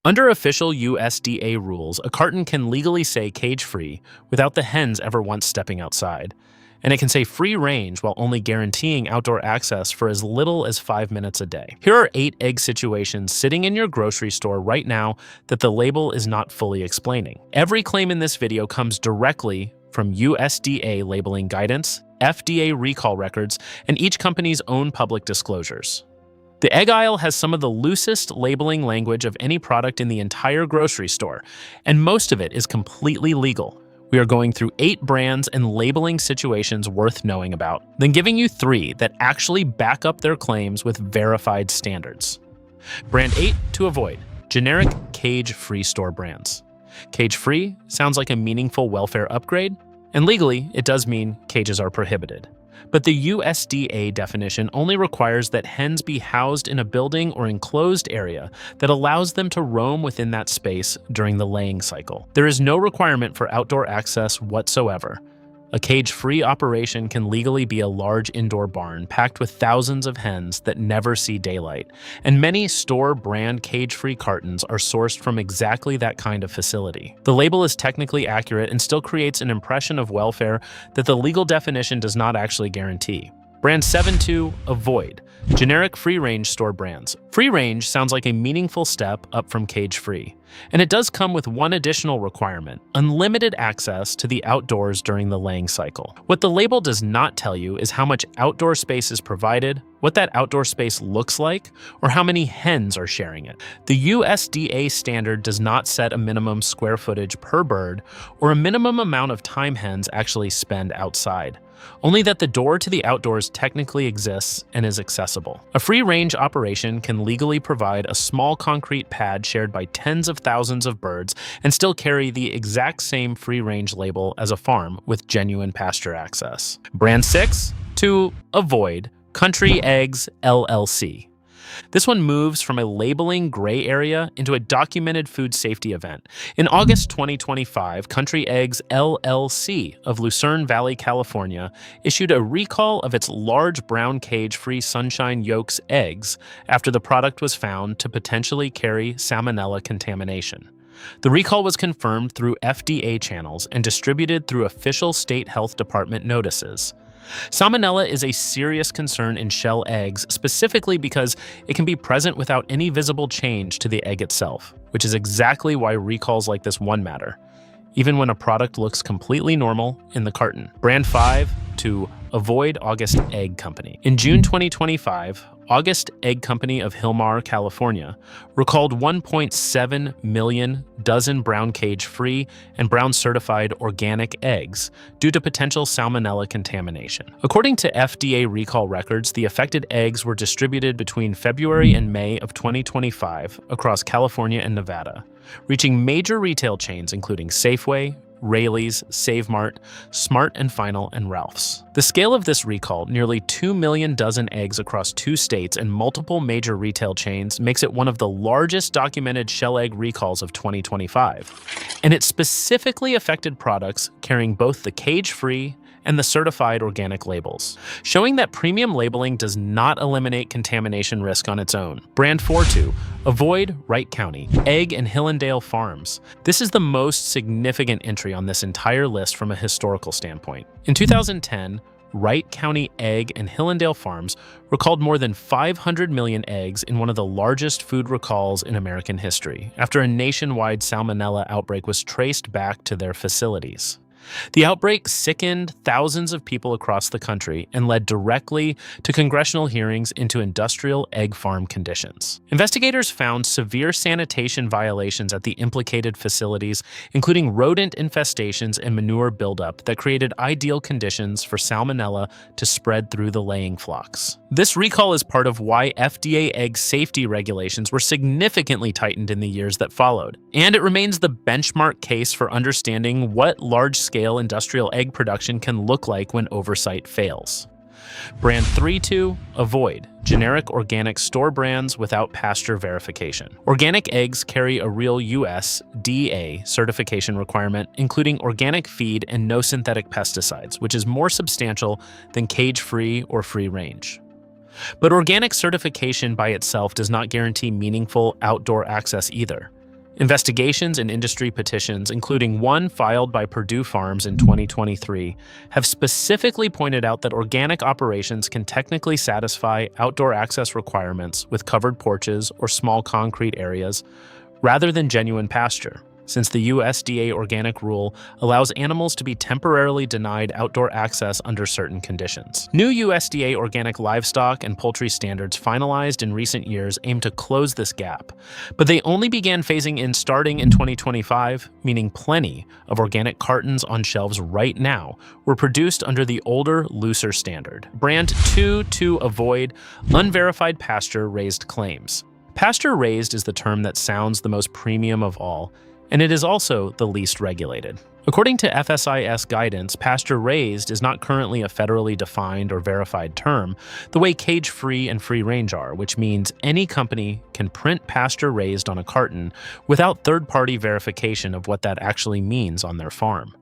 Under official USDA rules, a carton can legally say cage-free without the hens ever once stepping outside. And it can say free range while only guaranteeing outdoor access for as little as 5 minutes a day. Here are 8 egg situations sitting in your grocery store right now that the label is not fully explaining. Every claim in this video comes directly from USDA labeling guidance, FDA recall records, and each company's own public disclosures. The egg aisle has some of the loosest labeling language of any product in the entire grocery store, and most of it is completely legal. We are going through 8 brands and labeling situations worth knowing about, then giving you 3 that actually back up their claims with verified standards. Brand 8 to avoid: generic cage-free store brands. Cage-free sounds like a meaningful welfare upgrade, and legally, it does mean cages are prohibited. But the USDA definition only requires that hens be housed in a building or enclosed area that allows them to roam within that space during the laying cycle. There is no requirement for outdoor access whatsoever. A cage-free operation can legally be a large indoor barn packed with thousands of hens that never see daylight, and many store-brand cage-free cartons are sourced from exactly that kind of facility. The label is technically accurate and still creates an impression of welfare that the legal definition does not actually guarantee. Brand 7 to avoid: generic free-range store brands. Free-range sounds like a meaningful step up from cage-free, and it does come with one additional requirement: unlimited access to the outdoors during the laying cycle. What the label does not tell you is how much outdoor space is provided, what that outdoor space looks like, or how many hens are sharing it. The USDA standard does not set a minimum square footage per bird or a minimum amount of time hens actually spend outside, only that the door to the outdoors technically exists and is accessible. A free-range operation can legally provide a small concrete pad shared by tens of thousands of birds and still carry the exact same free-range label as a farm with genuine pasture access. Brand 6 to avoid: Country Eggs LLC. This one moves from a labeling gray area into a documented food safety event. In August 2025, Country Eggs LLC of Lucerne Valley, California, issued a recall of its large brown cage-free Sunshine Yolks eggs after the product was found to potentially carry salmonella contamination. The recall was confirmed through FDA channels and distributed through official state health department notices. Salmonella is a serious concern in shell eggs, specifically because it can be present without any visible change to the egg itself, which is exactly why recalls like this one matter, even when a product looks completely normal in the carton. Brand 5 to avoid: August Egg Company. In June 2025, August Egg Company of Hilmar, California, recalled 1.7 million dozen brown cage-free and brown certified organic eggs due to potential salmonella contamination. According to FDA recall records, the affected eggs were distributed between February and May of 2025 across California and Nevada, reaching major retail chains including Safeway, Raley's, Save Mart, Smart and Final, and Ralph's. The scale of this recall, nearly 2 million dozen eggs across 2 states and multiple major retail chains, makes it one of the largest documented shell egg recalls of 2025. And it specifically affected products carrying both the cage-free and the certified organic labels, showing that premium labeling does not eliminate contamination risk on its own. Brand 4 to avoid: Wright County Egg and Hillendale Farms. This is the most significant entry on this entire list from a historical standpoint. In 2010, Wright County Egg and Hillendale Farms recalled more than 500 million eggs in one of the largest food recalls in American history, after a nationwide salmonella outbreak was traced back to their facilities. The outbreak sickened thousands of people across the country and led directly to congressional hearings into industrial egg farm conditions. Investigators found severe sanitation violations at the implicated facilities, including rodent infestations and manure buildup that created ideal conditions for salmonella to spread through the laying flocks. This recall is part of why FDA egg safety regulations were significantly tightened in the years that followed, and it remains the benchmark case for understanding what large-scale industrial egg production can look like when oversight fails. Brand 3 to avoid: generic organic store brands without pasture verification. Organic eggs carry a real USDA certification requirement, including organic feed and no synthetic pesticides, which is more substantial than cage-free or free-range. But organic certification by itself does not guarantee meaningful outdoor access either. Investigations and industry petitions, including one filed by Purdue Farms in 2023, have specifically pointed out that organic operations can technically satisfy outdoor access requirements with covered porches or small concrete areas rather than genuine pasture, since the USDA organic rule allows animals to be temporarily denied outdoor access under certain conditions. New USDA organic livestock and poultry standards finalized in recent years aim to close this gap, but they only began phasing in starting in 2025, meaning plenty of organic cartons on shelves right now were produced under the older, looser standard. Brand 2 to avoid unverified pasture-raised claims. Pasture-raised is the term that sounds the most premium of all, and it is also the least regulated. According to FSIS guidance, pasture-raised is not currently a federally defined or verified term, the way cage-free and free-range are, which means any company can print pasture-raised on a carton without third-party verification of what that actually means on their farm.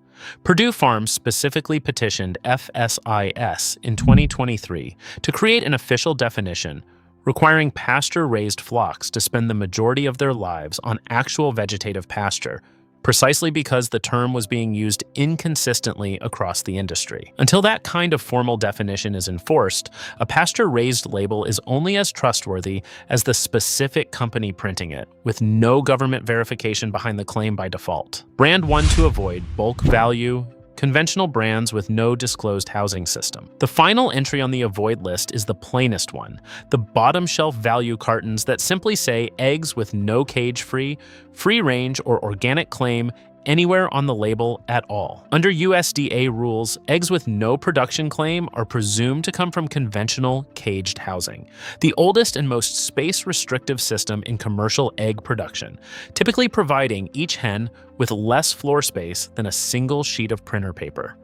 Purdue Farms specifically petitioned FSIS in 2023 to create an official definition requiring pasture-raised flocks to spend the majority of their lives on actual vegetative pasture, precisely because the term was being used inconsistently across the industry. Until that kind of formal definition is enforced, a pasture-raised label is only as trustworthy as the specific company printing it, with no government verification behind the claim by default. Brand 1 to avoid bulk value, conventional brands with no disclosed housing system. The final entry on the avoid list is the plainest one, the bottom shelf value cartons that simply say eggs with no cage-free, free-range, or organic claim anywhere on the label at all. Under USDA rules, eggs with no production claim are presumed to come from conventional caged housing, the oldest and most space-restrictive system in commercial egg production, typically providing each hen with less floor space than a single sheet of printer paper.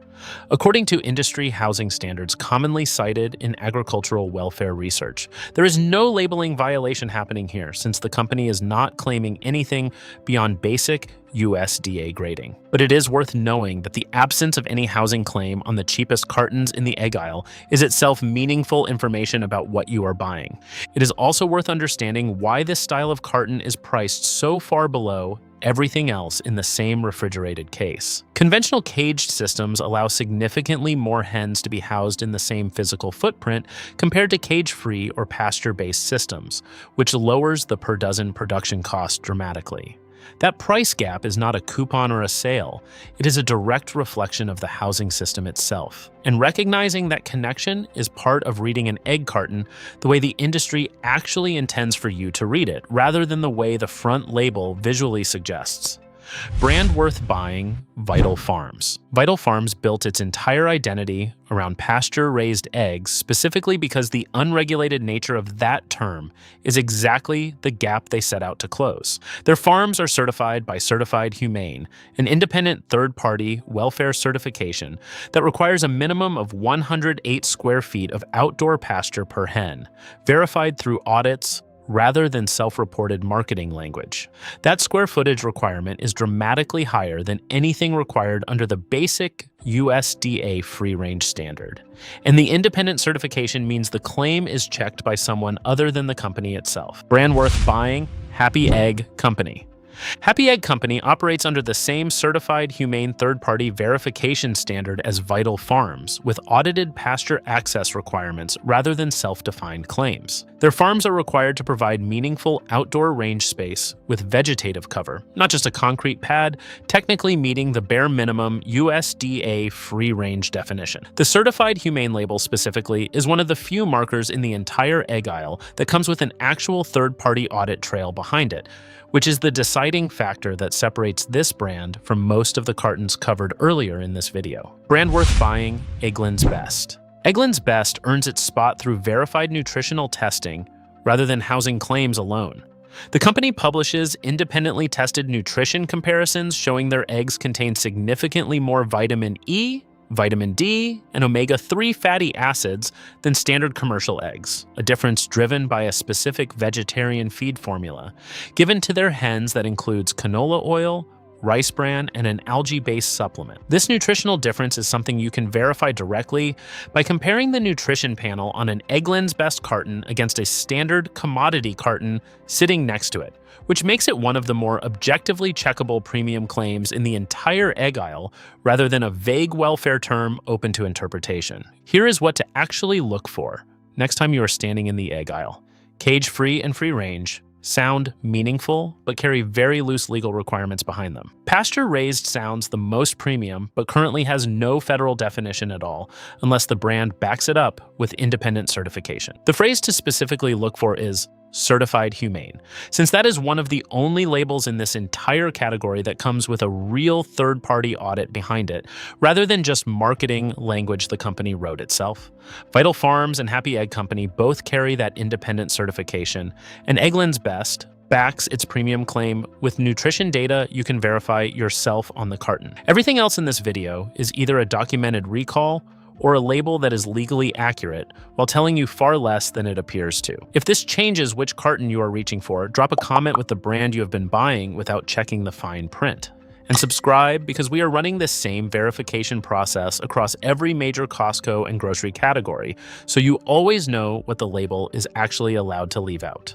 According to industry housing standards commonly cited in agricultural welfare research, there is no labeling violation happening here since the company is not claiming anything beyond basic USDA grading. But it is worth knowing that the absence of any housing claim on the cheapest cartons in the egg aisle is itself meaningful information about what you are buying. It is also worth understanding why this style of carton is priced so far below everything else in the same refrigerated case. Conventional caged systems allow significantly more hens to be housed in the same physical footprint compared to cage-free or pasture-based systems, which lowers the per dozen production cost dramatically. That price gap is not a coupon or a sale, it is a direct reflection of the housing system itself. And recognizing that connection is part of reading an egg carton the way the industry actually intends for you to read it, rather than the way the front label visually suggests. Brand worth buying, Vital Farms. Vital Farms built its entire identity around pasture-raised eggs specifically because the unregulated nature of that term is exactly the gap they set out to close. Their farms are certified by Certified Humane, an independent third-party welfare certification that requires a minimum of 108 square feet of outdoor pasture per hen, verified through audits, rather than self-reported marketing language. That square footage requirement is dramatically higher than anything required under the basic USDA free-range standard. And the independent certification means the claim is checked by someone other than the company itself. Brand worth buying, Happy Egg Company. Happy Egg Company operates under the same certified humane third-party verification standard as Vital Farms, with audited pasture access requirements rather than self-defined claims. Their farms are required to provide meaningful outdoor range space with vegetative cover, not just a concrete pad, technically meeting the bare minimum USDA free-range definition. The certified humane label specifically is one of the few markers in the entire egg aisle that comes with an actual third-party audit trail behind it, which is the deciding factor that separates this brand from most of the cartons covered earlier in this video. Brand worth buying, Eggland's Best. Eggland's Best earns its spot through verified nutritional testing rather than housing claims alone. The company publishes independently tested nutrition comparisons showing their eggs contain significantly more vitamin E, vitamin D, and omega-3 fatty acids than standard commercial eggs, a difference driven by a specific vegetarian feed formula given to their hens that includes canola oil, rice bran, and an algae-based supplement. This nutritional difference is something you can verify directly by comparing the nutrition panel on an Eggland's Best carton against a standard commodity carton sitting next to it, which makes it one of the more objectively checkable premium claims in the entire egg aisle rather than a vague welfare term open to interpretation. Here is what to actually look for next time you are standing in the egg aisle. Cage-free and free-range sound meaningful, but carry very loose legal requirements behind them. Pasture-raised sounds the most premium, but currently has no federal definition at all, unless the brand backs it up with independent certification. The phrase to specifically look for is certified humane, since that is one of the only labels in this entire category that comes with a real third-party audit behind it, rather than just marketing language the company wrote itself. Vital Farms and Happy Egg Company both carry that independent certification, and Eggland's Best backs its premium claim with nutrition data you can verify yourself on the carton. Everything else in this video is either a documented recall or a label that is legally accurate while telling you far less than it appears to. If this changes which carton you are reaching for, drop a comment with the brand you have been buying without checking the fine print. And subscribe, because we are running this same verification process across every major Costco and grocery category, so you always know what the label is actually allowed to leave out.